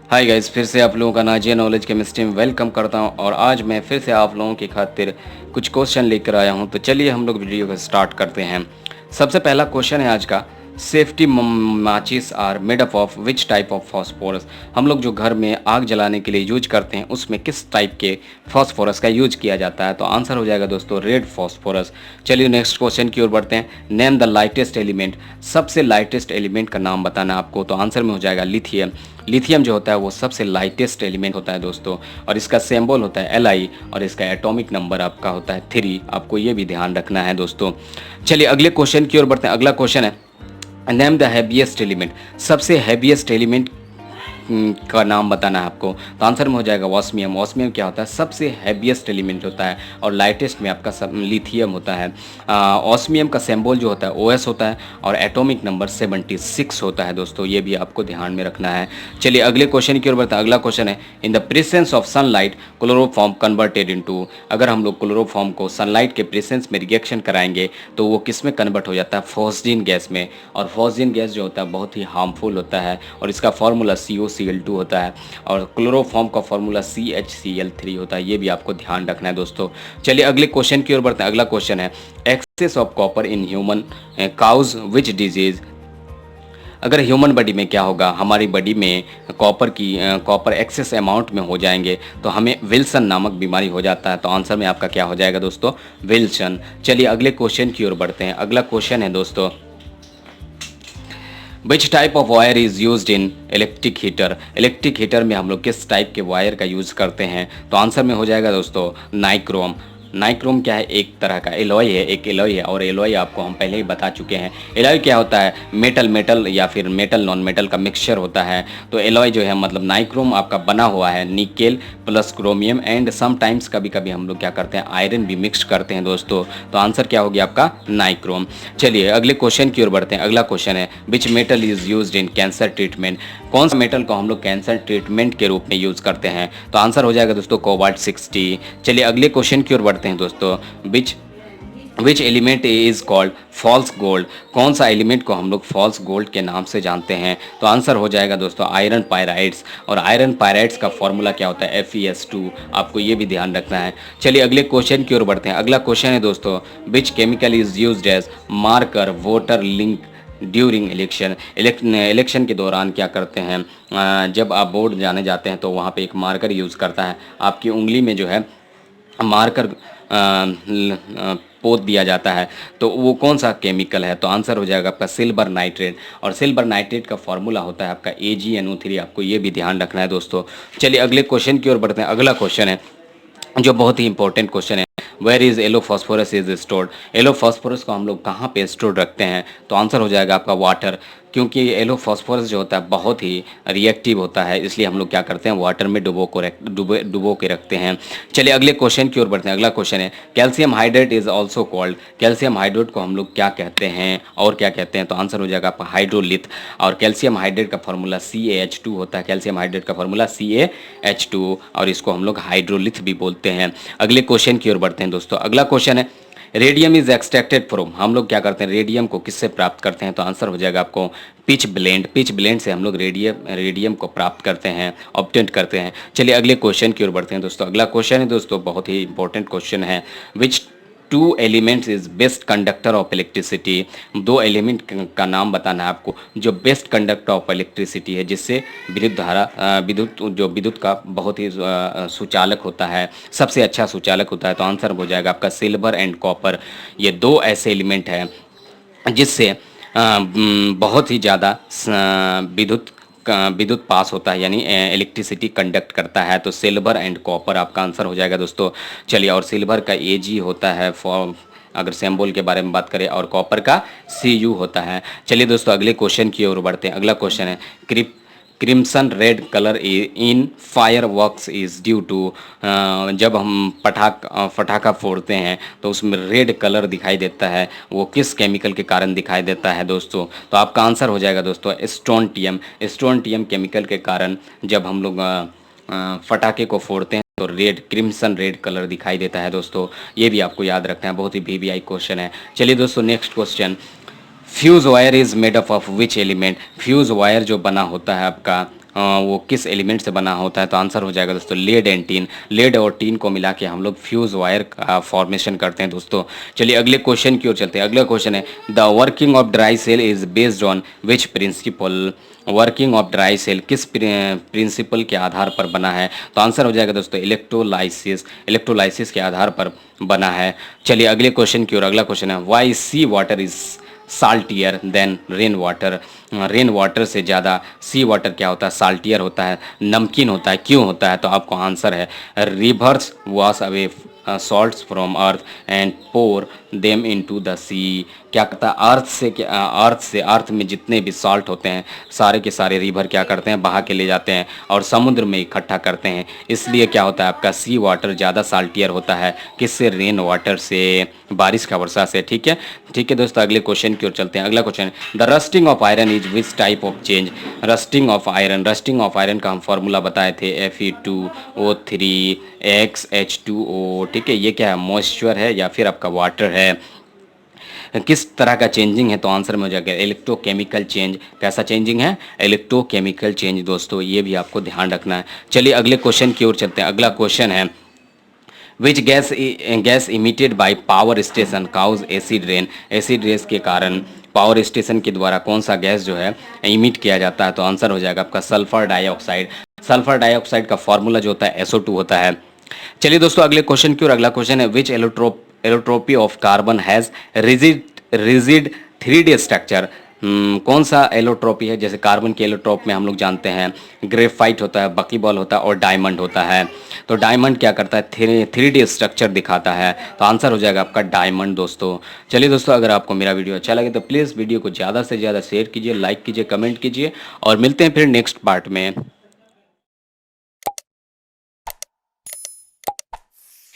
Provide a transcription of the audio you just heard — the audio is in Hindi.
हाय गाइस, फिर से आप लोगों का नाजिया नॉलेज केमिस्ट्री में वेलकम करता हूं। और आज मैं फिर से आप लोगों की खातिर कुछ क्वेश्चन लेकर आया हूं। तो चलिए हम लोग वीडियो को स्टार्ट करते हैं। सबसे पहला क्वेश्चन है आज का, सेफ्टी माचिस are made up of which type of phosphorus. हम लोग जो घर में आग जलाने के लिए यूज करते हैं उसमें किस टाइप के फॉस्फोरस का यूज किया जाता है। तो आंसर हो जाएगा दोस्तों रेड फॉस्फोरस। चलिए नेक्स्ट क्वेश्चन की ओर बढ़ते हैं। Name the lightest element. सबसे लाइटेस्ट एलिमेंट का नाम बताना है आपको। तो आंसर में हो जाएगा लिथियम। लिथियम जो होता है वो सबसे लाइटेस्ट एलिमेंट होता है दोस्तों, और इसका सिंबल होता है Li, और इसका एटॉमिक नंबर आपका होता है 3। आपको ये भी ध्यान रखना है दोस्तों। चलिए अगले क्वेश्चन की ओर बढ़ते हैं। अगला क्वेश्चन है, नेम द हैवीएस्ट एलिमेंट। सबसे हैवीएस्ट एलिमेंट का नाम बताना है आपको। तो आंसर में हो जाएगा ऑस्मियम। ऑस्मियम क्या होता है, सबसे हैवीएस्ट एलिमेंट होता है, और लाइटेस्ट में आपका सब लिथियम होता है। ऑस्मियम का सिंबल जो होता है OS होता है, और एटॉमिक नंबर 76 होता है दोस्तों। ये भी आपको ध्यान में रखना है। चलिए अगले क्वेश्चन की ओर बढ़ते हैं। अगला क्वेश्चन है, in the presence of sunlight chloroform converted into. अगर हम लोग क्लोरोफॉर्म को सनलाइट के प्रेजेंस में रिएक्शन कराएंगे तो वो किस में कन्वर्ट हो जाता है, फॉस्जीन गैस में। और फॉस्जीन गैस जो होता है बहुत ही हार्मफुल होता है, और इसका फॉर्मूला COCl2 होता है, और क्लोरोफॉर्म का फॉर्मूला CHCl3 होता है। ये भी आपको ध्यान रखना है दोस्तों। चलिए अगले क्वेश्चन की ओर बढ़ते हैं। अगला क्वेश्चन है, excess of copper in human causes which disease. अगर ह्यूमन बॉडी में क्या होगा, हमारी बॉडी में कॉपर एक्सेस अमाउंट में हो जाएंगे तो हमें विल्सन नामक बीमारी हो जाता है। तो आंसर में आपका क्या हो जाएगा दोस्तों, विल्सन। चलिए अगले क्वेश्चन की ओर बढ़ते हैं। अगला क्वेश्चन है दोस्तों, विच type of wire is used in electric heater. Electric heater में हम लोग किस टाइप के वायर का यूज़ करते हैं। तो आंसर में हो जाएगा दोस्तों नाइक्रोम। नाइक्रोम क्या है, एक तरह का एलॉय है, एक एलॉय है, और एलॉय आपको हम पहले ही बता चुके हैं। एलॉय क्या होता है, मेटल या फिर मेटल नॉन मेटल का मिक्सचर होता है। तो एलॉय जो है मतलब नाइक्रोम आपका बना हुआ है nickel plus chromium, and sometimes कभी कभी हम लोग क्या करते हैं, आयरन भी मिक्स करते हैं दोस्तों। तो आंसर क्या हो गया आपका, नाइक्रोम। चलिए अगले क्वेश्चन की ओर बढ़ते हैं। अगला क्वेश्चन है, which metal is used in cancer treatment. कौन सा मेटल को हम लोग कैंसर ट्रीटमेंट के रूप में यूज़ करते हैं। तो आंसर हो जाएगा दोस्तों कोबाल्ट 60। चलिए अगले क्वेश्चन की ओर बढ़ते हैं दोस्तों, which element is called false gold. कौन सा एलिमेंट को हम लोग फॉल्स गोल्ड के नाम से जानते हैं। तो आंसर हो जाएगा दोस्तों आयरन पायराइड्स, और आयरन पायराइड्स का फॉर्मूला क्या होता है, FeS2। आपको ये भी ध्यान रखना है। चलिए अगले क्वेश्चन की ओर बढ़ते हैं। अगला क्वेश्चन है दोस्तों, which chemical is used as marker voter link during election के दौरान क्या करते हैं, जब आप वोट जाने जाते हैं तो वहाँ पे एक मार्कर यूज़ करता है, आपकी उंगली में जो है मार्कर पोत दिया जाता है। तो वो कौन सा केमिकल है। तो आंसर हो जाएगा आपका सिल्वर नाइट्रेट, और सिल्वर नाइट्रेट का फॉर्मूला होता है आपका AgNO3। आपको ये भी ध्यान रखना है दोस्तों। चलिए अगले क्वेश्चन की ओर बढ़ते हैं। अगला क्वेश्चन है जो बहुत ही इंपॉर्टेंट क्वेश्चन है, where is yellow phosphorus is stored. Yellow phosphorus को हम लोग कहाँ पे स्टोर रखते हैं। तो आंसर हो जाएगा आपका वाटर, क्योंकि येलो फॉस्फोरस जो होता है बहुत ही रिएक्टिव होता है, इसलिए हम लोग क्या करते हैं, वाटर में डुबो के रखते हैं। चलिए अगले क्वेश्चन की ओर बढ़ते हैं। अगला क्वेश्चन है, calcium hydrate is also called. Calcium hydrate को हम लोग क्या कहते हैं और क्या कहते हैं। तो आंसर हो जाएगा आपका हाइड्रोलिथ, और कैल्शियम हाइड्रेट का फॉर्मूला CaH2 होता है। कैल्शियम हाइड्रेट का फॉर्मूला CaH2, और इसको हम लोग हाइड्रोलिथ भी बोलते हैं। अगले क्वेश्चन की ओर बढ़ते हैं दोस्तों। अगला क्वेश्चन है, रेडियम इज एक्सट्रैक्टेड फ्रॉम। हम लोग क्या करते हैं, रेडियम को किससे प्राप्त करते हैं। तो आंसर हो जाएगा आपको पिच ब्लेंड। पिच ब्लेंड से हम लोग रेडियम को प्राप्त करते हैं, ऑब्टेंट करते हैं। चलिए अगले क्वेश्चन की ओर बढ़ते हैं दोस्तों। अगला क्वेश्चन है दोस्तों बहुत ही इंपॉर्टेंट क्वेश्चन है, which two elements is best conductor of electricity. दो एलिमेंट का नाम बताना है आपको जो बेस्ट कंडक्टर ऑफ इलेक्ट्रिसिटी है, जिससे विद्युत का बहुत ही सुचालक होता है, सबसे अच्छा सुचालक होता है। तो आंसर हो जाएगा आपका सिल्वर एंड कॉपर। ये दो ऐसे एलिमेंट हैं जिससे बहुत ही ज़्यादा विद्युत पास होता है, यानी इलेक्ट्रिसिटी कंडक्ट करता है। तो सिल्वर एंड कॉपर आपका आंसर हो जाएगा दोस्तों। चलिए, और सिल्वर का Ag होता है फॉर अगर सिंबल के बारे में बात करें, और कॉपर का Cu होता है। चलिए दोस्तों अगले क्वेश्चन की ओर बढ़ते हैं। अगला क्वेश्चन है, crimson red colour in fireworks is due to. जब हम पटाखा फोड़ते हैं तो उसमें रेड कलर दिखाई देता है, वो किस केमिकल के कारण दिखाई देता है दोस्तों। तो आपका आंसर हो जाएगा दोस्तों स्ट्रोंटियम। स्ट्रोंटियम केमिकल के कारण जब हम लोग पटाखे को फोड़ते हैं तो क्रिम्सन रेड कलर दिखाई देता है दोस्तों। ये भी आपको याद रखना है, बहुत ही VVI क्वेश्चन है। चलिए दोस्तों next question, fuse wire is made up of which element. Fuse wire जो बना होता है आपका वो किस एलिमेंट से बना होता है? तो आंसर हो जाएगा दोस्तों लेड एंड टीन। लेड और टीन को मिला के हम लोग फ्यूज वायर का फॉर्मेशन करते हैं दोस्तों। चलिए अगले क्वेश्चन की ओर चलते हैं। अगला क्वेश्चन है the working of dry cell is based on which principle? Working of dry cell किस प्रिंसिपल के आधार पर बना है? तो आंसर हो जाएगा दोस्तों इलेक्ट्रोलाइसिस। इलेक्ट्रोलाइसिस के आधार पर बना है। चलिए अगले क्वेश्चन की ओर। अगला क्वेश्चन है why sea water is saltier than rain water? Rain water से ज़्यादा सी वाटर क्या होता है? साल्टियर होता है, नमकीन होता है। क्यों होता है? तो आपको आंसर है rivers wash away salts from earth and pour them into the sea. क्या करता है अर्थ में जितने भी सॉल्ट होते हैं सारे के सारे रिवर क्या करते हैं? बहा के ले जाते हैं और समुद्र में इकट्ठा करते हैं। इसलिए क्या होता है आपका सी वाटर ज़्यादा साल्टियर होता है। किससे? रेन वाटर से, बारिश का वर्षा से। ठीक है, ठीक है दोस्तों अगले क्वेश्चन की ओर चलते हैं। अगला question the rusting of iron is which type of change? Rusting of iron, rusting of iron का हम फॉर्मूला बताए थे Fe2O3 XH2O। ठीक है, ये क्या है? मॉइस्चर है या फिर आपका वाटर है? किस तरह का चेंजिंग है? तो आंसर में हो जाएगा इलेक्ट्रोकेमिकल चेंज। कैसा चेंजिंग है? इलेक्ट्रोकेमिकल चेंज दोस्तों, ये भी आपको ध्यान रखना है। चलिए अगले क्वेश्चन की ओर चलते हैं। अगला क्वेश्चन है which gas emitted by power station causes acid rain? Acid रेस के कारण पावर स्टेशन के द्वारा कौन सा गैस जो है इमिट किया जाता है? तो आंसर हो जाएगा आपका सल्फर डाइऑक्साइड। सल्फर डाइऑक्साइड का फॉर्मूला जो होता है SO2 होता है। चलिए दोस्तों अगले क्वेश्चन की ओर। अगला क्वेश्चन है which allotropy of carbon has rigid 3D structure? कौन सा एलोट्रोपी है? जैसे कार्बन के एलोट्रोप में हम लोग जानते हैं ग्रेफाइट होता है, बकीबॉल होता है और डायमंड होता है। तो डायमंड क्या करता है? 3D स्ट्रक्चर दिखाता है। तो आंसर हो जाएगा आपका डायमंड दोस्तों। चलिए दोस्तों अगर आपको मेरा वीडियो अच्छा लगे तो प्लीज़ वीडियो को ज़्यादा से ज़्यादा शेयर कीजिए, लाइक कीजिए, कमेंट कीजिए और मिलते हैं फिर नेक्स्ट पार्ट में।